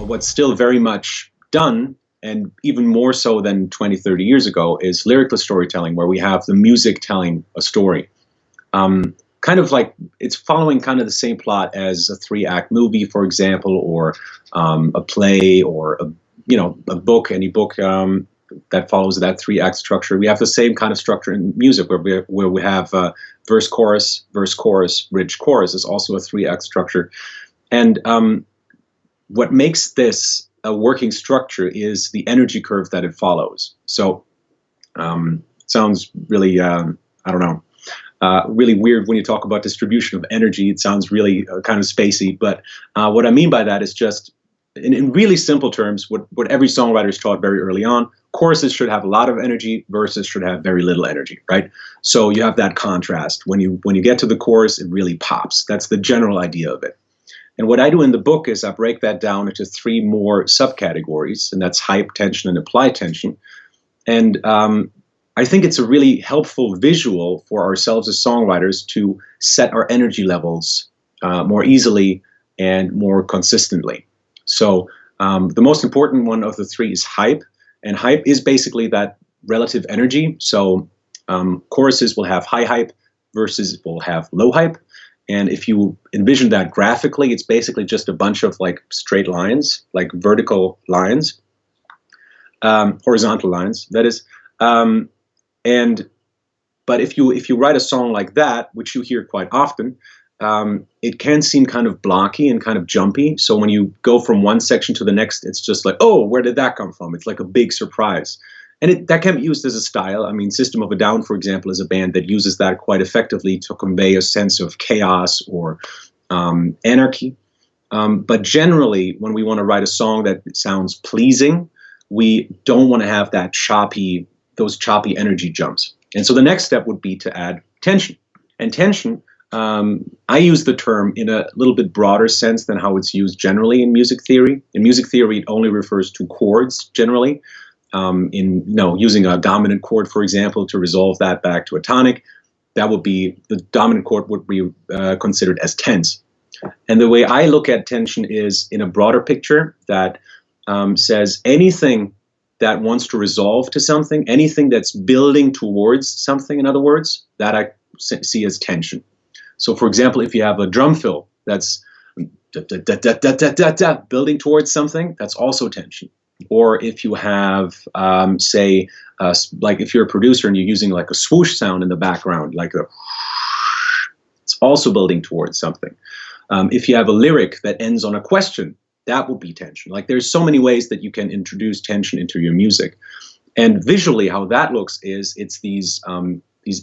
what's still very much done, and even more so than 20, 30 years ago, is lyrical storytelling, where we have the music telling a story. Kind of like it's following kind of the same plot as a 3-act movie, for example, or a play, or a book, any book that follows that 3-act structure. We have the same kind of structure in music, where we have verse, chorus, bridge, chorus is also a 3-act structure. And what makes this a working structure is the energy curve that it follows. So sounds really, really weird when you talk about distribution of energy. It sounds really kind of spacey, but what I mean by that is just, in really simple terms, what every songwriter is taught very early on: choruses should have a lot of energy, verses should have very little energy, right? So you have that contrast. When you get to the chorus, it really pops. That's the general idea of it. And what I do in the book is I break that down into 3 more subcategories, and that's hype, tension, and implied tension. And I think it's a really helpful visual for ourselves as songwriters to set our energy levels more easily and more consistently. So the most important one of the 3 is hype, and hype is basically that relative energy. So choruses will have high hype, verses will have low hype. And if you envision that graphically, it's basically just a bunch of like straight lines, like vertical lines, horizontal lines, that is. But if you write a song like that, which you hear quite often, it can seem kind of blocky and kind of jumpy. So when you go from one section to the next, it's just like, oh, where did that come from? It's like a big surprise. And that can be used as a style. I mean, System of a Down, for example, is a band that uses that quite effectively to convey a sense of chaos or anarchy. But generally, when we want to write a song that sounds pleasing, we don't want to have those choppy energy jumps. And so the next step would be to add tension. And tension, I use the term in a little bit broader sense than how it's used generally in music theory. In music theory, it only refers to chords generally. Using a dominant chord, for example, to resolve that back to a tonic, the dominant chord would be considered as tense. And the way I look at tension is in a broader picture that says anything that wants to resolve to something, anything that's building towards something, in other words, that I see as tension. So, for example, if you have a drum fill that's building towards something, that's also tension. Or if you have, like if you're a producer and you're using like a swoosh sound in the background, it's also building towards something. If you have a lyric that ends on a question, that will be tension. Like there's so many ways that you can introduce tension into your music. And visually how that looks is it's these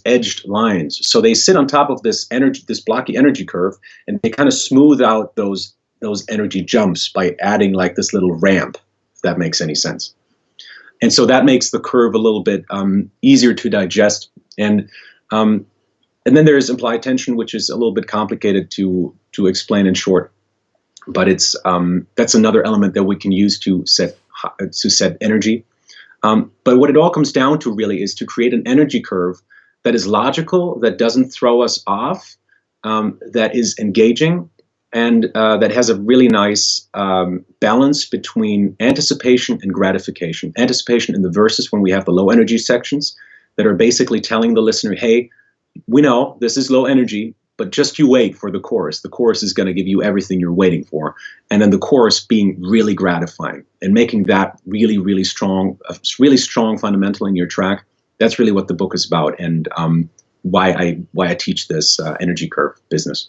edged lines. So they sit on top of this blocky energy curve, and they kind of smooth out those energy jumps by adding like this little ramp. That makes any sense. And so that makes the curve a little bit easier to digest. And then there is implied tension, which is a little bit complicated to explain in short. But that's another element that we can use to set energy. But what it all comes down to really is to create an energy curve that is logical, that doesn't throw us off, that is engaging, and that has a really nice balance between anticipation and gratification. Anticipation in the verses when we have the low energy sections that are basically telling the listener, hey, we know this is low energy, but just you wait for the chorus. The chorus is going to give you everything you're waiting for. And then the chorus being really gratifying and making that really, really strong fundamental in your track. That's really what the book is about, and why I teach this energy curve business.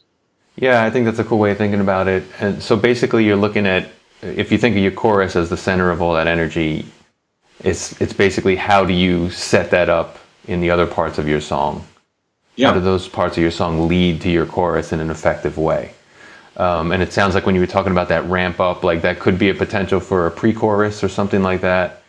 Yeah, I think that's a cool way of thinking about it. And so basically you're looking at, if you think of your chorus as the center of all that energy, it's basically how do you set that up in the other parts of your song? Yeah. How do those parts of your song lead to your chorus in an effective way? And it sounds like when you were talking about that ramp up, like that could be a potential for a pre-chorus or something like that.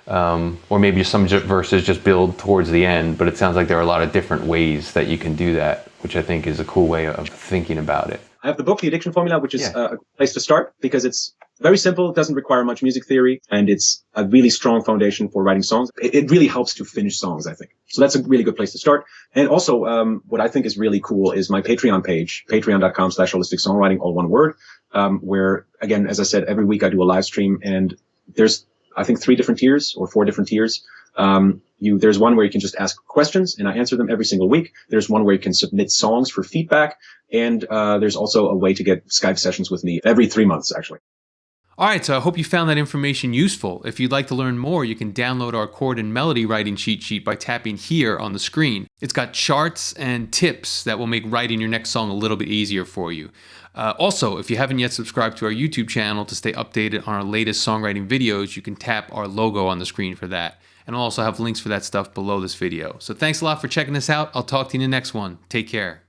Or maybe some verses just build towards the end, but it sounds like there are a lot of different ways that you can do that, which I think is a cool way of thinking about it. I have the book, The Addiction Formula, which is a place to start because it's very simple. It doesn't require much music theory, and it's a really strong foundation for writing songs. It really helps to finish songs, I think. So that's a really good place to start. And also, what I think is really cool is my Patreon page, patreon.com/holistic songwriting, all one word. where, again, as I said, every week I do a live stream, and there's, I think, 3 different tiers or 4 different tiers. There's one where you can just ask questions and I answer them every single week. There's one where you can submit songs for feedback. And there's also a way to get Skype sessions with me every 3 months, actually. All right, so I hope you found that information useful. If you'd like to learn more, you can download our chord and melody writing cheat sheet by tapping here on the screen. It's got charts and tips that will make writing your next song a little bit easier for you. Also, if you haven't yet subscribed to our YouTube channel to stay updated on our latest songwriting videos, you can tap our logo on the screen for that. And I'll also have links for that stuff below this video. So thanks a lot for checking this out. I'll talk to you in the next one. Take care.